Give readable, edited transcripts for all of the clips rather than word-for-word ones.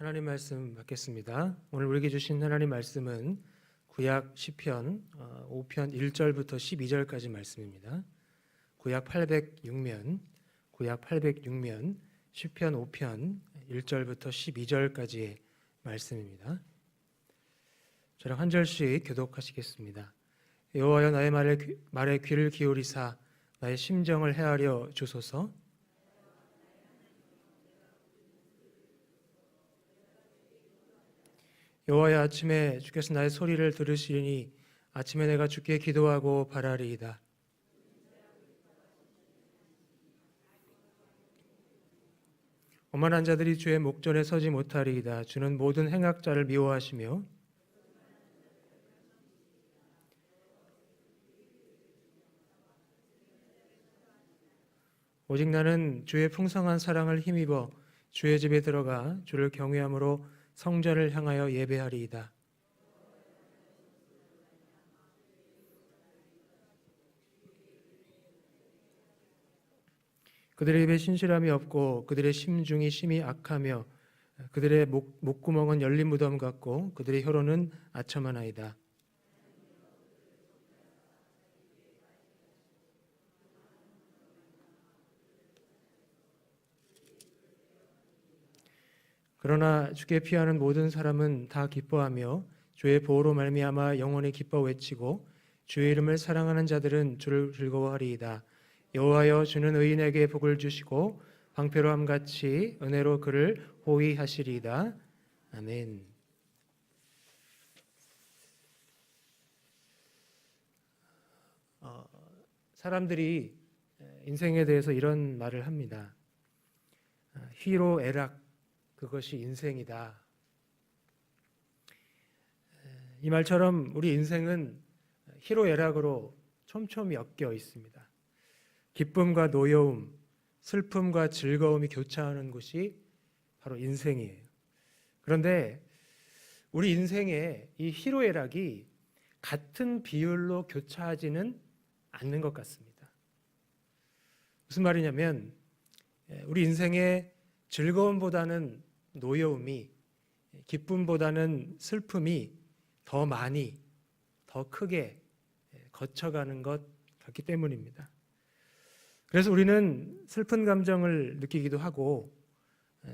하나님 말씀 받겠습니다. 오늘 우리에게 주신 하나님 말씀은 구약 시편 5편 1절부터 12절까지 말씀입니다. 구약 806면 시편 5편 1절부터 12절까지의 말씀입니다. 저랑 한 절씩 교독하시겠습니다. 여호와여 나의 말에 귀를 기울이사 나의 심정을 헤아려 주소서. 여호와여 아침에 주께서 나의 소리를 들으시리니 아침에 내가 주께 기도하고 바라리이다. 오만한 자들이 주의 목전에 서지 못하리이다. 주는 모든 행악자를 미워하시며 오직 나는 주의 풍성한 사랑을 힘입어 주의 집에 들어가 주를 경외함으로 성전을 향하여 예배하리이다. 그들의 입에 신실함이 없고 그들의 심중이 심히 악하며 그들의 목구멍은 열린 무덤 같고 그들의 혀로는 아첨하나이다. 그러나 주께 피하는 모든 사람은 다 기뻐하며 주의 보호로 말미암아 영원히 기뻐 외치고 주의 이름을 사랑하는 자들은 주를 즐거워하리이다. 여호와여 주는 의인에게 복을 주시고 방패로함같이 은혜로 그를 호위하시리이다. 아멘. 사람들이 인생에 대해서 이런 말을 합니다. 희로애락 그것이 인생이다. 이 말처럼 우리 인생은 희로애락으로 촘촘히 엮여 있습니다. 기쁨과 노여움, 슬픔과 즐거움이 교차하는 곳이 바로 인생이에요. 그런데 우리 인생에 이 희로애락이 같은 비율로 교차하지는 않는 것 같습니다. 무슨 말이냐면 우리 인생에 즐거움보다는 노여움이, 기쁨보다는 슬픔이 더 많이, 더 크게 거쳐가는 것 같기 때문입니다. 그래서 우리는 슬픈 감정을 느끼기도 하고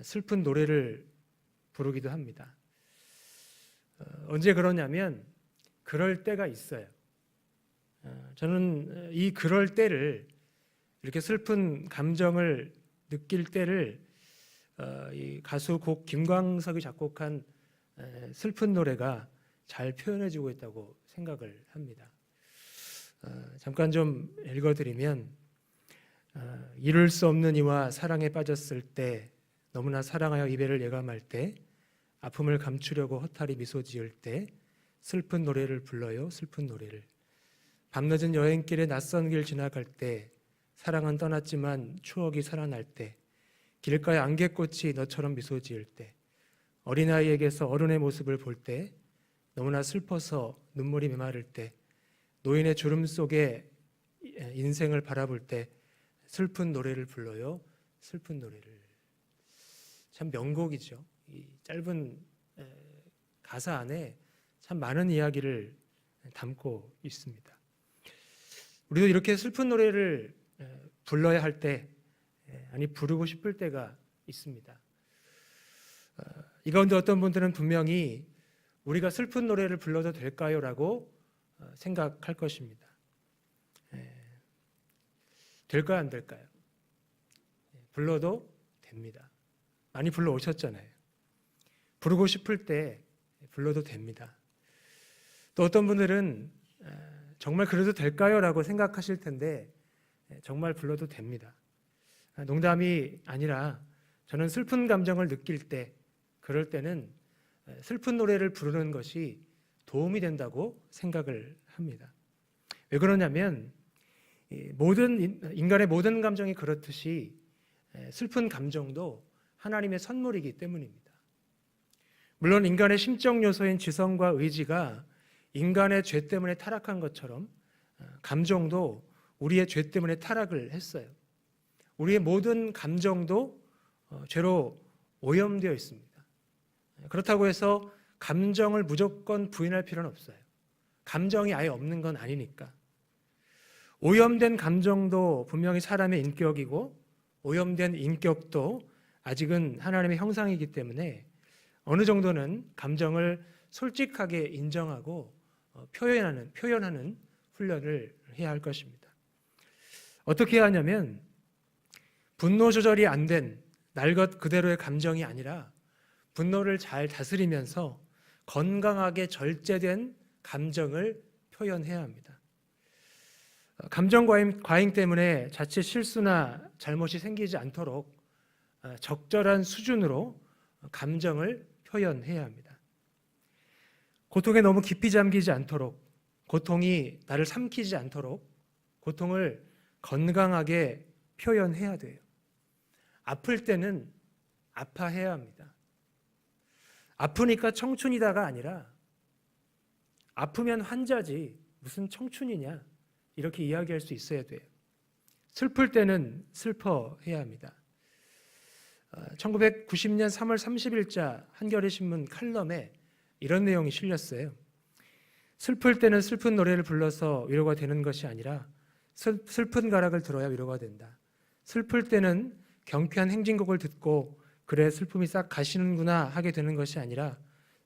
슬픈 노래를 부르기도 합니다. 언제 그러냐면 그럴 때가 있어요. 저는 이 그럴 때를, 이렇게 슬픈 감정을 느낄 때를 이 가수 곡 김광석이 작곡한 슬픈 노래가 잘 표현해주고 있다고 생각을 합니다. 잠깐 좀 읽어드리면 이룰 수 없는 이와 사랑에 빠졌을 때, 너무나 사랑하여 이별을 예감할 때, 아픔을 감추려고 허탈히 미소 지을 때 슬픈 노래를 불러요. 슬픈 노래를. 밤늦은 여행길에 낯선 길 지나갈 때, 사랑은 떠났지만 추억이 살아날 때, 길가에 안개꽃이 너처럼 미소 지을 때, 어린아이에게서 어른의 모습을 볼 때, 너무나 슬퍼서 눈물이 메마를 때, 노인의 주름 속에 인생을 바라볼 때 슬픈 노래를 불러요. 슬픈 노래를. 참 명곡이죠. 이 짧은 가사 안에 참 많은 이야기를 담고 있습니다. 우리도 이렇게 슬픈 노래를 불러야 할 때, 아니 부르고 싶을 때가 있습니다. 이 가운데 어떤 분들은 분명히 우리가 슬픈 노래를 불러도 될까요? 라고 생각할 것입니다. 될까요? 안 될까요? 불러도 됩니다. 많이 불러오셨잖아요. 부르고 싶을 때 불러도 됩니다. 또 어떤 분들은 정말 그래도 될까요? 라고 생각하실 텐데 정말 불러도 됩니다. 농담이 아니라 저는 슬픈 감정을 느낄 때, 그럴 때는 슬픈 노래를 부르는 것이 도움이 된다고 생각을 합니다. 왜 그러냐면 인간의 모든 감정이 그렇듯이 슬픈 감정도 하나님의 선물이기 때문입니다. 물론 인간의 심적 요소인 지성과 의지가 인간의 죄 때문에 타락한 것처럼 감정도 우리의 죄 때문에 타락을 했어요. 우리의 모든 감정도 죄로 오염되어 있습니다. 그렇다고 해서 감정을 무조건 부인할 필요는 없어요. 감정이 아예 없는 건 아니니까. 오염된 감정도 분명히 사람의 인격이고 오염된 인격도 아직은 하나님의 형상이기 때문에 어느 정도는 감정을 솔직하게 인정하고 표현하는 훈련을 해야 할 것입니다. 어떻게 해야 하냐면 분노 조절이 안 된 날 것 그대로의 감정이 아니라 분노를 잘 다스리면서 건강하게 절제된 감정을 표현해야 합니다. 감정 과잉 때문에 자칫 실수나 잘못이 생기지 않도록 적절한 수준으로 감정을 표현해야 합니다. 고통에 너무 깊이 잠기지 않도록, 고통이 나를 삼키지 않도록 고통을 건강하게 표현해야 돼요. 아플 때는 아파해야 합니다. 아프니까 청춘이다가 아니라 아프면 환자지 무슨 청춘이냐 이렇게 이야기할 수 있어야 돼요. 슬플 때는 슬퍼해야 합니다. 1990년 3월 30일자 한겨레 신문 칼럼에 이런 내용이 실렸어요. 슬플 때는 슬픈 노래를 불러서 위로가 되는 것이 아니라 슬픈 가락을 들어야 위로가 된다. 슬플 때는 경쾌한 행진곡을 듣고 그래 슬픔이 싹 가시는구나 하게 되는 것이 아니라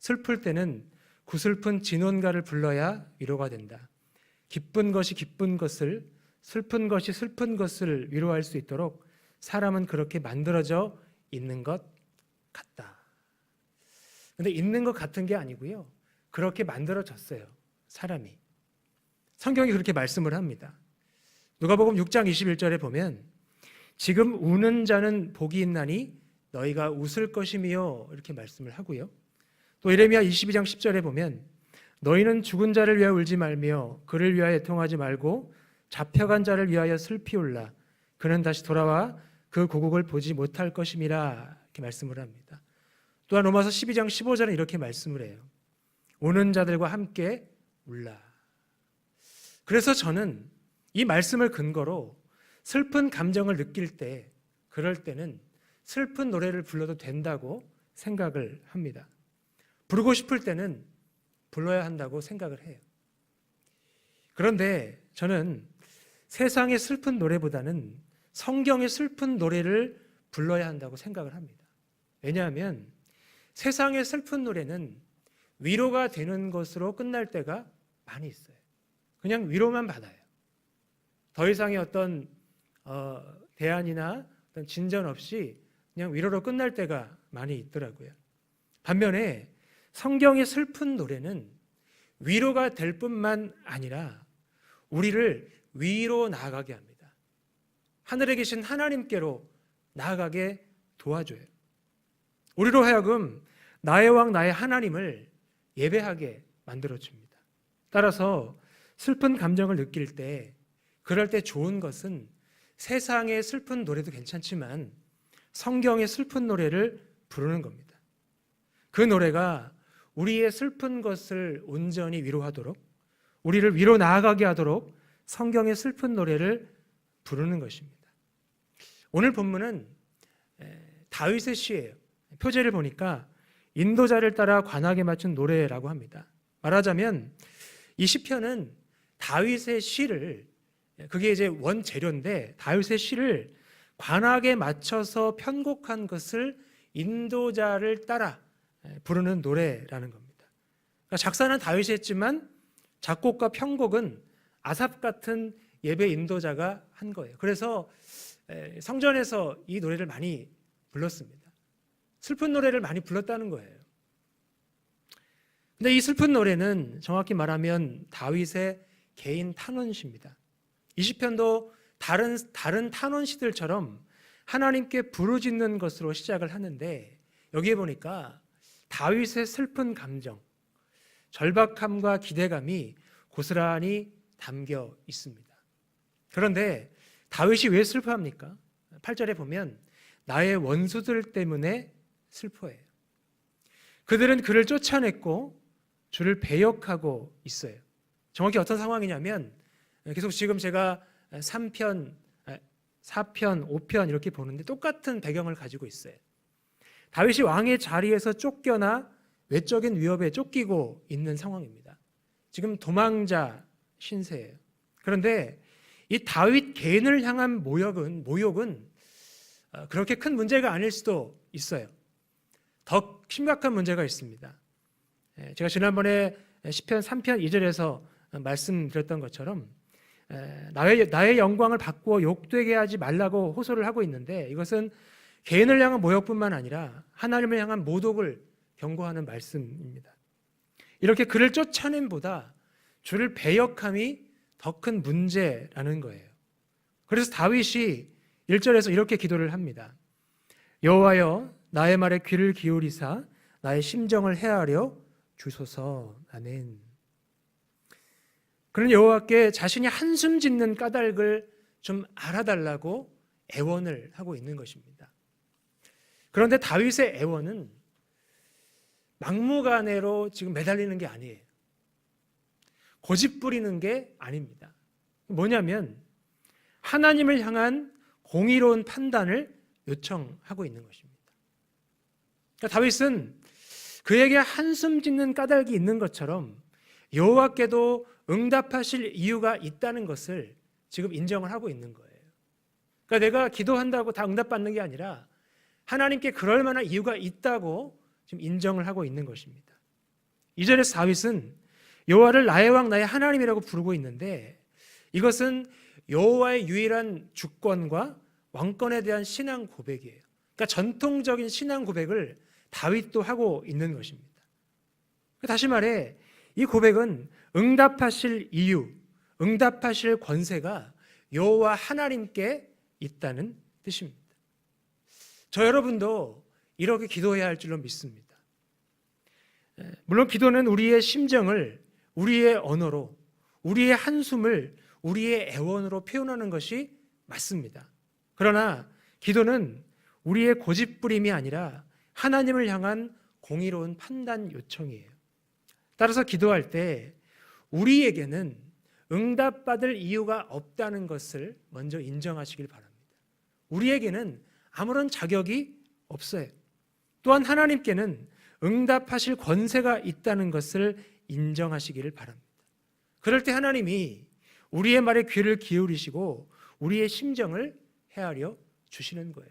슬플 때는 구슬픈 진원가를 불러야 위로가 된다. 기쁜 것이 기쁜 것을, 슬픈 것이 슬픈 것을 위로할 수 있도록 사람은 그렇게 만들어져 있는 것 같다. 근데 있는 것 같은 게 아니고요. 그렇게 만들어졌어요. 사람이. 성경이 그렇게 말씀을 합니다. 누가복음 6장 21절에 보면 지금 우는 자는 복이 있나니 너희가 웃을 것이며 이렇게 말씀을 하고요. 또 예레미야 22장 10절에 보면 너희는 죽은 자를 위하여 울지 말며 그를 위하여 애통하지 말고 잡혀간 자를 위하여 슬피 울라. 그는 다시 돌아와 그 고국을 보지 못할 것임이라 이렇게 말씀을 합니다. 또한 로마서 12장 15절은 이렇게 말씀을 해요. 우는 자들과 함께 울라. 그래서 저는 이 말씀을 근거로 슬픈 감정을 느낄 때 그럴 때는 슬픈 노래를 불러도 된다고 생각을 합니다. 부르고 싶을 때는 불러야 한다고 생각을 해요. 그런데 저는 세상의 슬픈 노래보다는 성경의 슬픈 노래를 불러야 한다고 생각을 합니다. 왜냐하면 세상의 슬픈 노래는 위로가 되는 것으로 끝날 때가 많이 있어요. 그냥 위로만 받아요. 더 이상의 어떤 대안이나 어떤 진전 없이 그냥 위로로 끝날 때가 많이 있더라고요. 반면에 성경의 슬픈 노래는 위로가 될 뿐만 아니라 우리를 위로 나아가게 합니다. 하늘에 계신 하나님께로 나아가게 도와줘요. 우리로 하여금 나의 왕 나의 하나님을 예배하게 만들어줍니다. 따라서 슬픈 감정을 느낄 때 그럴 때 좋은 것은 세상의 슬픈 노래도 괜찮지만 성경의 슬픈 노래를 부르는 겁니다. 그 노래가 우리의 슬픈 것을 온전히 위로하도록 우리를 위로 나아가게 하도록 성경의 슬픈 노래를 부르는 것입니다. 오늘 본문은 다윗의 시예요. 표제를 보니까 인도자를 따라 관악에 맞춘 노래라고 합니다. 말하자면 이 시편은 다윗의 시를 그게 이제 원재료인데 다윗의 시를 관악에 맞춰서 편곡한 것을 인도자를 따라 부르는 노래라는 겁니다. 그러니까 작사는 다윗이 했지만 작곡과 편곡은 아삽 같은 예배 인도자가 한 거예요. 그래서 성전에서 이 노래를 많이 불렀습니다. 슬픈 노래를 많이 불렀다는 거예요. 근데 이 슬픈 노래는 정확히 말하면 다윗의 개인 탄원시입니다. 이 시편도 다른 탄원시들처럼 하나님께 부르짖는 것으로 시작을 하는데 여기에 보니까 다윗의 슬픈 감정, 절박함과 기대감이 고스란히 담겨 있습니다. 그런데 다윗이 왜 슬퍼합니까? 8절에 보면 나의 원수들 때문에 슬퍼해요. 그들은 그를 쫓아냈고 주를 배역하고 있어요. 정확히 어떤 상황이냐면 계속 지금 제가 3편, 4편, 5편 이렇게 보는데 똑같은 배경을 가지고 있어요. 다윗이 왕의 자리에서 쫓겨나 외적인 위협에 쫓기고 있는 상황입니다. 지금 도망자 신세예요. 그런데 이 다윗 개인을 향한 모욕은 그렇게 큰 문제가 아닐 수도 있어요. 더 심각한 문제가 있습니다. 제가 지난번에 시편 3편 2절에서 말씀드렸던 것처럼 나의 영광을 바꾸어 욕되게 하지 말라고 호소를 하고 있는데, 이것은 개인을 향한 모욕뿐만 아니라 하나님을 향한 모독을 경고하는 말씀입니다. 이렇게 그를 쫓아냄보다 주를 배역함이 더 큰 문제라는 거예요. 그래서 다윗이 1절에서 이렇게 기도를 합니다. 여호와여, 나의 말에 귀를 기울이사 나의 심정을 헤아려 주소서. 아멘. 그는 여호와께 자신이 한숨 짓는 까닭을 좀 알아달라고 애원을 하고 있는 것입니다. 그런데 다윗의 애원은 막무가내로 지금 매달리는 게 아니에요. 고집 부리는 게 아닙니다. 뭐냐면 하나님을 향한 공의로운 판단을 요청하고 있는 것입니다. 그러니까 다윗은 그에게 한숨 짓는 까닭이 있는 것처럼 여호와께도 응답하실 이유가 있다는 것을 지금 인정을 하고 있는 거예요. 그러니까 내가 기도한다고 다 응답받는 게 아니라 하나님께 그럴 만한 이유가 있다고 지금 인정을 하고 있는 것입니다. 2절에서 다윗은 여호와를 나의 왕 나의 하나님이라고 부르고 있는데, 이것은 여호와의 유일한 주권과 왕권에 대한 신앙 고백이에요. 그러니까 전통적인 신앙 고백을 다윗도 하고 있는 것입니다. 다시 말해 이 고백은 응답하실 이유, 응답하실 권세가 여호와 하나님께 있다는 뜻입니다. 저 여러분도 이렇게 기도해야 할 줄로 믿습니다. 물론 기도는 우리의 심정을 우리의 언어로, 우리의 한숨을 우리의 애원으로 표현하는 것이 맞습니다. 그러나 기도는 우리의 고집부림이 아니라 하나님을 향한 공의로운 판단 요청이에요. 따라서 기도할 때 우리에게는 응답받을 이유가 없다는 것을 먼저 인정하시길 바랍니다. 우리에게는 아무런 자격이 없어요. 또한 하나님께는 응답하실 권세가 있다는 것을 인정하시기를 바랍니다. 그럴 때 하나님이 우리의 말에 귀를 기울이시고 우리의 심정을 헤아려 주시는 거예요.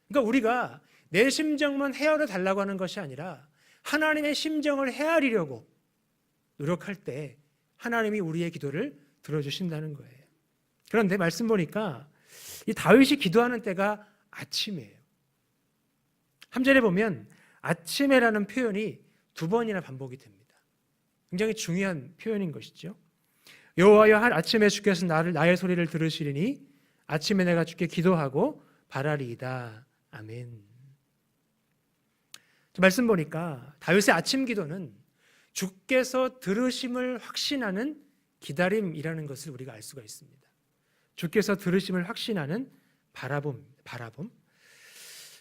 그러니까 우리가 내 심정만 헤아려 달라고 하는 것이 아니라 하나님의 심정을 헤아리려고 노력할 때 하나님이 우리의 기도를 들어주신다는 거예요. 그런데 말씀 보니까 이 다윗이 기도하는 때가 아침이에요. 3절에 보면 아침에라는 표현이 2번이나 반복이 됩니다. 굉장히 중요한 표현인 것이죠. 여호와여, 아침에 주께서 나의 소리를 들으시리니 아침에 내가 주께 기도하고 바라리이다. 아멘. 말씀 보니까 다윗의 아침 기도는 주께서 들으심을 확신하는 기다림이라는 것을 우리가 알 수가 있습니다. 주께서 들으심을 확신하는 바라봄.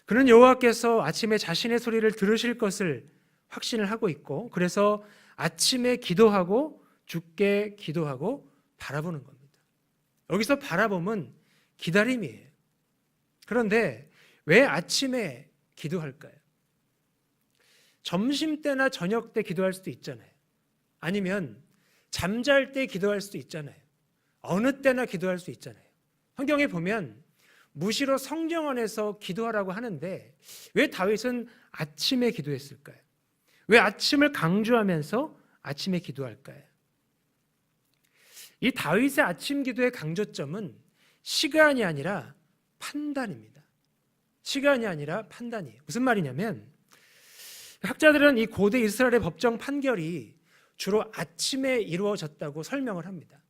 그는 여호와께서 아침에 자신의 소리를 들으실 것을 확신을 하고 있고, 그래서 아침에 기도하고 주께 기도하고 바라보는 겁니다. 여기서 바라봄은 기다림이에요. 그런데 왜 아침에 기도할까요? 점심때나 저녁 때 기도할 수도 있잖아요. 아니면 잠잘 때 기도할 수도 있잖아요. 어느 때나 기도할 수 있잖아요. 성경에 보면 무시로 성경 안에서 기도하라고 하는데 왜 다윗은 아침에 기도했을까요? 왜 아침을 강조하면서 아침에 기도할까요? 이 다윗의 아침 기도의 강조점은 시간이 아니라 판단입니다. 시간이 아니라 판단이에요. 무슨 말이냐면 학자들은 이 고대 이스라엘의 법정 판결이 주로 아침에 이루어졌다고 설명을 합니다.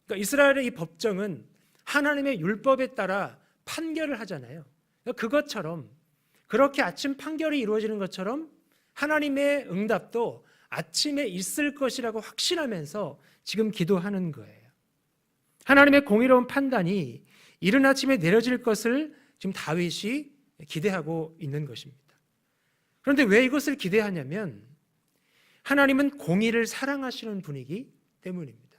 그러니까 이스라엘의 이 법정은 하나님의 율법에 따라 판결을 하잖아요. 그것처럼 그렇게 아침 판결이 이루어지는 것처럼 하나님의 응답도 아침에 있을 것이라고 확신하면서 지금 기도하는 거예요. 하나님의 공의로운 판단이 이른 아침에 내려질 것을 지금 다윗이 기대하고 있는 것입니다. 그런데 왜 이것을 기대하냐면 하나님은 공의를 사랑하시는 분이기 때문입니다.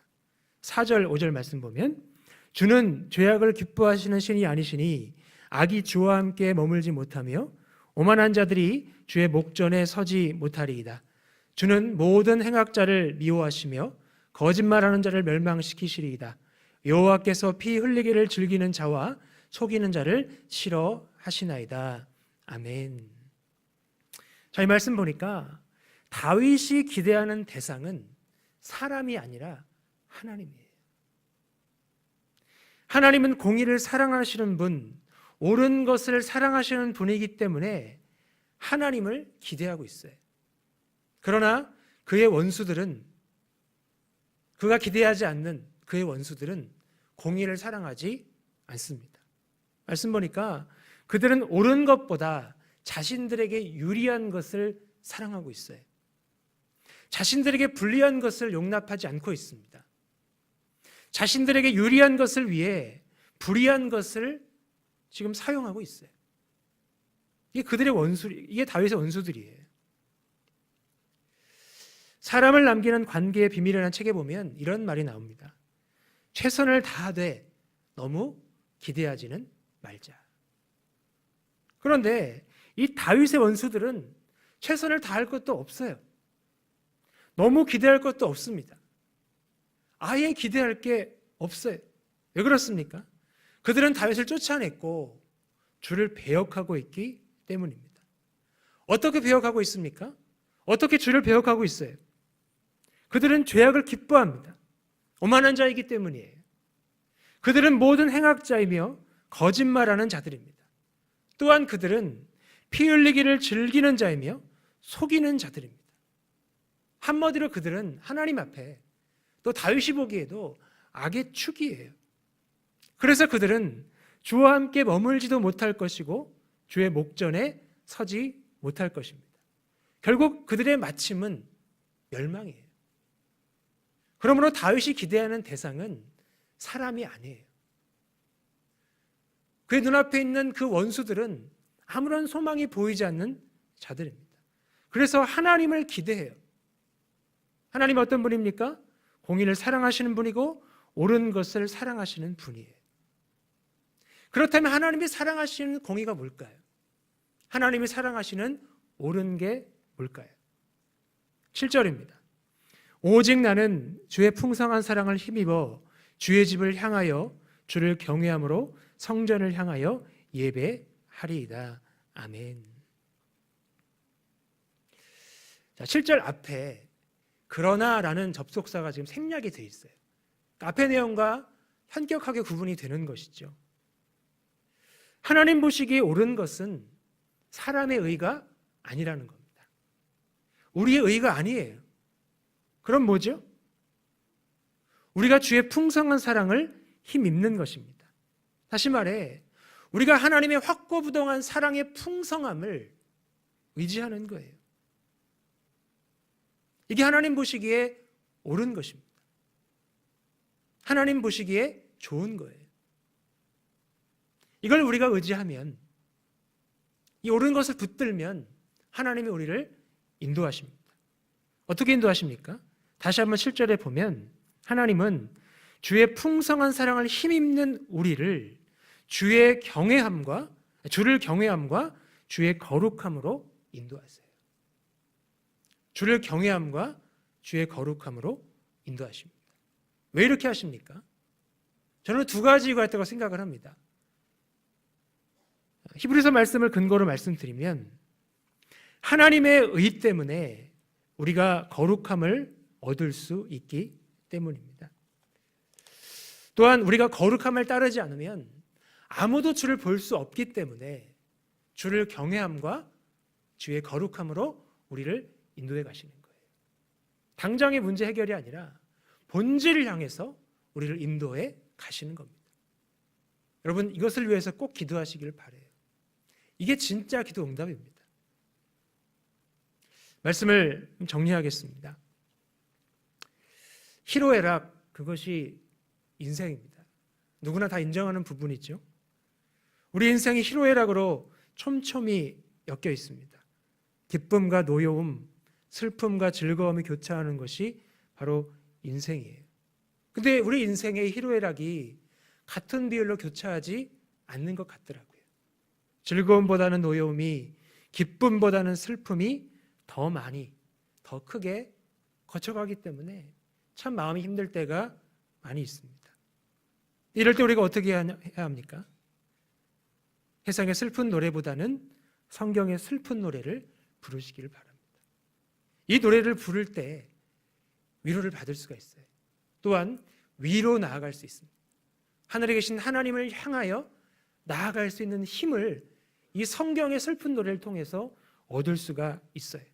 4절 5절 말씀 보면 주는 죄악을 기뻐하시는 신이 아니시니 악이 주와 함께 머물지 못하며 오만한 자들이 주의 목전에 서지 못하리이다. 주는 모든 행악자를 미워하시며 거짓말하는 자를 멸망시키시리이다. 여호와께서 피 흘리기를 즐기는 자와 속이는 자를 싫어하시나이다. 아멘. 자, 이 말씀 보니까 다윗이 기대하는 대상은 사람이 아니라 하나님이에요. 하나님은 공의를 사랑하시는 분, 옳은 것을 사랑하시는 분이기 때문에 하나님을 기대하고 있어요. 그러나 그의 원수들은, 그가 기대하지 않는 그의 원수들은 공의를 사랑하지 않습니다. 말씀 보니까 그들은 옳은 것보다 자신들에게 유리한 것을 사랑하고 있어요. 자신들에게 불리한 것을 용납하지 않고 있습니다. 자신들에게 유리한 것을 위해 불리한 것을 지금 사용하고 있어요. 이게 그들의 이게 다윗의 원수들이에요. 사람을 남기는 관계의 비밀이라는 책에 보면 이런 말이 나옵니다. 최선을 다하되 너무 기대하지는 말자. 그런데 이 다윗의 원수들은 최선을 다할 것도 없어요. 너무 기대할 것도 없습니다. 아예 기대할 게 없어요. 왜 그렇습니까? 그들은 다윗을 쫓아냈고 주를 배역하고 있기 때문입니다. 어떻게 배역하고 있습니까? 어떻게 주를 배역하고 있어요? 그들은 죄악을 기뻐합니다. 오만한 자이기 때문이에요. 그들은 모든 행악자이며 거짓말하는 자들입니다. 또한 그들은 피 흘리기를 즐기는 자이며 속이는 자들입니다. 한마디로 그들은 하나님 앞에, 또 다윗이 보기에도 악의 축이에요. 그래서 그들은 주와 함께 머물지도 못할 것이고 주의 목전에 서지 못할 것입니다. 결국 그들의 마침은 멸망이에요. 그러므로 다윗이 기대하는 대상은 사람이 아니에요. 그의 눈앞에 있는 그 원수들은 아무런 소망이 보이지 않는 자들입니다. 그래서 하나님을 기대해요. 하나님은 어떤 분입니까? 공의를 사랑하시는 분이고 옳은 것을 사랑하시는 분이에요. 그렇다면 하나님이 사랑하시는 공의가 뭘까요? 하나님이 사랑하시는 옳은 게 뭘까요? 7절입니다. 오직 나는 주의 풍성한 사랑을 힘입어 주의 집을 향하여 주를 경외함으로 성전을 향하여 예배하리이다. 아멘. 자, 7절 앞에 그러나라는 접속사가 지금 생략이 되어 있어요. 앞의 내용과 현격하게 구분이 되는 것이죠. 하나님 보시기에 옳은 것은 사람의 의가 아니라는 겁니다. 우리의 의가 아니에요. 그럼 뭐죠? 우리가 주의 풍성한 사랑을 힘입는 것입니다. 다시 말해 우리가 하나님의 확고부동한 사랑의 풍성함을 의지하는 거예요. 이게 하나님 보시기에 옳은 것입니다. 하나님 보시기에 좋은 거예요. 이걸 우리가 의지하면, 이 옳은 것을 붙들면 하나님이 우리를 인도하십니다. 어떻게 인도하십니까? 다시 한번 7절에 보면 하나님은 주의 풍성한 사랑을 힘입는 우리를 주를 경외함과 주의 거룩함으로 인도하세요. 주를 경외함과 주의 거룩함으로 인도하십니다. 왜 이렇게 하십니까? 저는 두 가지 이유가 있다고 생각을 합니다. 히브리서 말씀을 근거로 말씀드리면 하나님의 의 때문에 우리가 거룩함을 얻을 수 있기 때문입니다. 또한 우리가 거룩함을 따르지 않으면 아무도 주를 볼 수 없기 때문에 주를 경외함과 주의 거룩함으로 우리를 인도해 가시는 거예요. 당장의 문제 해결이 아니라 본질을 향해서 우리를 인도해 가시는 겁니다. 여러분, 이것을 위해서 꼭 기도하시길 바라요. 이게 진짜 기도 응답입니다. 말씀을 정리하겠습니다. 희로애락, 그것이 인생입니다. 누구나 다 인정하는 부분이죠. 우리 인생이 희로애락으로 촘촘히 엮여 있습니다. 기쁨과 노여움, 슬픔과 즐거움이 교차하는 것이 바로 인생이에요. 근데 우리 인생의 희로애락이 같은 비율로 교차하지 않는 것 같더라고요. 즐거움보다는 노여움이, 기쁨보다는 슬픔이 더 많이, 더 크게 거쳐가기 때문에 참 마음이 힘들 때가 많이 있습니다. 이럴 때 우리가 어떻게 해야 합니까? 세상의 슬픈 노래보다는 성경의 슬픈 노래를 부르시기를 바랍니다. 이 노래를 부를 때 위로를 받을 수가 있어요. 또한 위로 나아갈 수 있습니다. 하늘에 계신 하나님을 향하여 나아갈 수 있는 힘을 이 성경의 슬픈 노래를 통해서 얻을 수가 있어요.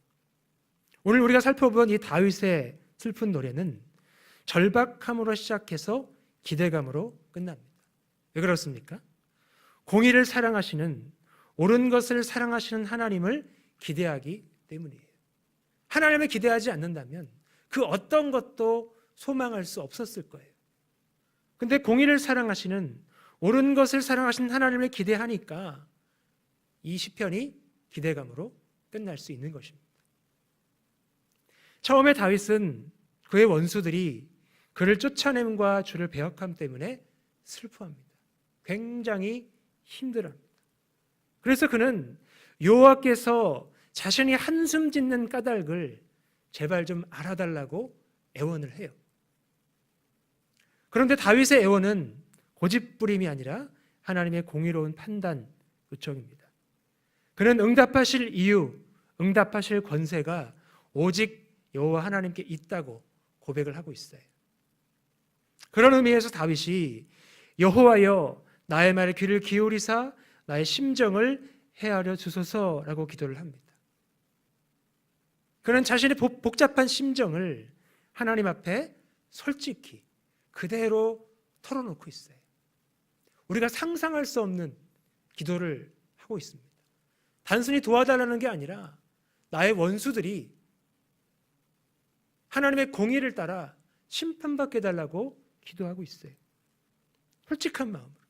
오늘 우리가 살펴본 이 다윗의 슬픈 노래는 절박함으로 시작해서 기대감으로 끝납니다. 왜 그렇습니까? 공의를 사랑하시는, 옳은 것을 사랑하시는 하나님을 기대하기 때문이에요. 하나님을 기대하지 않는다면 그 어떤 것도 소망할 수 없었을 거예요. 근데 공의를 사랑하시는, 옳은 것을 사랑하시는 하나님을 기대하니까 이 시편이 기대감으로 끝날 수 있는 것입니다. 처음에 다윗은 그의 원수들이 그를 쫓아냄과 주를 배역함 때문에 슬퍼합니다. 굉장히 힘들어합니다. 그래서 그는 여호와께서 자신이 한숨 짓는 까닭을 제발 좀 알아달라고 애원을 해요. 그런데 다윗의 애원은 고집부림이 아니라 하나님의 공의로운 판단 요청입니다. 그는 응답하실 이유, 응답하실 권세가 오직 여호와 하나님께 있다고 고백을 하고 있어요. 그런 의미에서 다윗이 여호와여 나의 말에 귀를 기울이사 나의 심정을 헤아려 주소서라고 기도를 합니다. 그는 자신의 복잡한 심정을 하나님 앞에 솔직히 그대로 털어놓고 있어요. 우리가 상상할 수 없는 기도를 하고 있습니다. 단순히 도와달라는 게 아니라 나의 원수들이 하나님의 공의를 따라 심판받게 해달라고 기도하고 있어요. 솔직한 마음으로.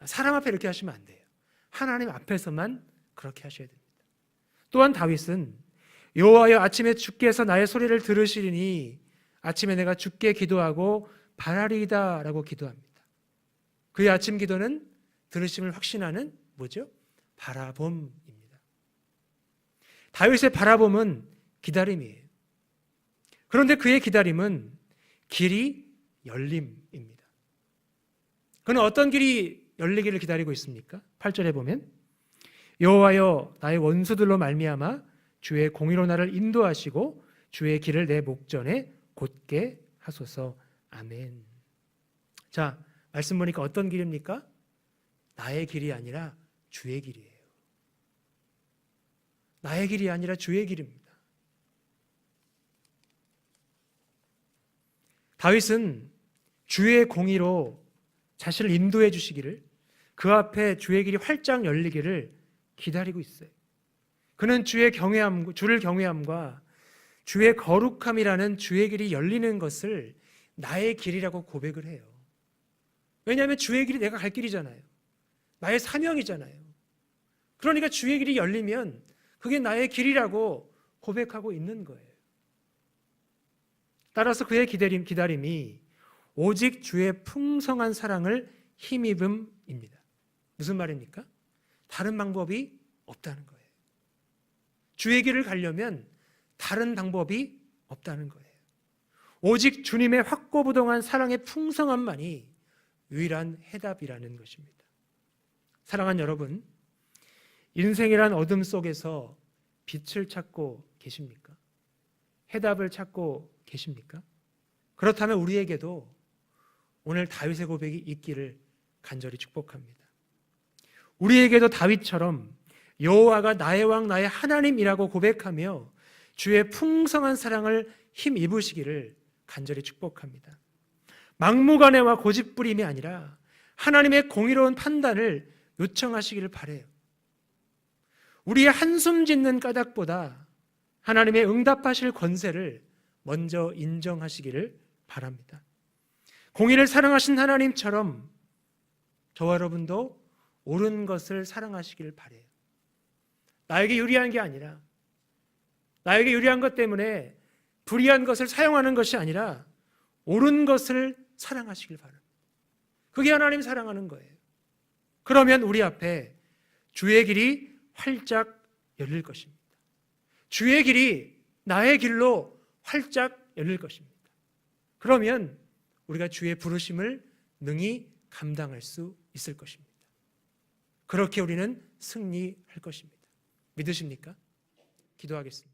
사람 앞에 이렇게 하시면 안 돼요. 하나님 앞에서만 그렇게 하셔야 됩니다. 또한 다윗은 여호와여 아침에 주께서 나의 소리를 들으시리니 아침에 내가 주께 기도하고 바라리이다 라고 기도합니다. 그의 아침 기도는 들으심을 확신하는 뭐죠? 바라봄입니다. 다윗의 바라봄은 기다림이에요. 그런데 그의 기다림은 길이 열림입니다. 그는 어떤 길이 열리기를 기다리고 있습니까? 8절에 보면 여호와여 나의 원수들로 말미암아 주의 공의로 나를 인도하시고 주의 길을 내 목전에 곧게 하소서. 아멘. 자, 말씀 보니까 어떤 길입니까? 나의 길이 아니라 주의 길이에요. 나의 길이 아니라 주의 길입니다. 다윗은 주의 공의로 자신을 인도해 주시기를, 그 앞에 주의 길이 활짝 열리기를 기다리고 있어요. 그는 주를 경외함과 주의 거룩함이라는 주의 길이 열리는 것을 나의 길이라고 고백을 해요. 왜냐하면 주의 길이 내가 갈 길이잖아요. 나의 사명이잖아요. 그러니까 주의 길이 열리면 그게 나의 길이라고 고백하고 있는 거예요. 따라서 그의 기다림이 오직 주의 풍성한 사랑을 힘입음입니다. 무슨 말입니까? 다른 방법이 없다는 거예요. 주의 길을 가려면 다른 방법이 없다는 거예요. 오직 주님의 확고부동한 사랑의 풍성함만이 유일한 해답이라는 것입니다. 사랑하는 여러분, 인생이란 어둠 속에서 빛을 찾고 계십니까? 해답을 찾고 계십니까? 그렇다면 우리에게도 오늘 다윗의 고백이 있기를 간절히 축복합니다. 우리에게도 다윗처럼 여호와가 나의 왕 나의 하나님이라고 고백하며 주의 풍성한 사랑을 힘입으시기를 간절히 축복합니다. 막무가내와 고집부림이 아니라 하나님의 공의로운 판단을 요청하시기를 바라요. 우리의 한숨 짓는 까닭보다 하나님의 응답하실 권세를 먼저 인정하시기를 바랍니다. 공의를 사랑하신 하나님처럼 저와 여러분도 옳은 것을 사랑하시기를 바라요. 나에게 유리한 게 아니라, 나에게 유리한 것 때문에 불의한 것을 사용하는 것이 아니라 옳은 것을 사랑하시길 바랍니다. 그게 하나님 사랑하는 거예요. 그러면 우리 앞에 주의 길이 활짝 열릴 것입니다. 주의 길이 나의 길로 활짝 열릴 것입니다. 그러면 우리가 주의 부르심을 능히 감당할 수 있을 것입니다. 그렇게 우리는 승리할 것입니다. 믿으십니까? 기도하겠습니다.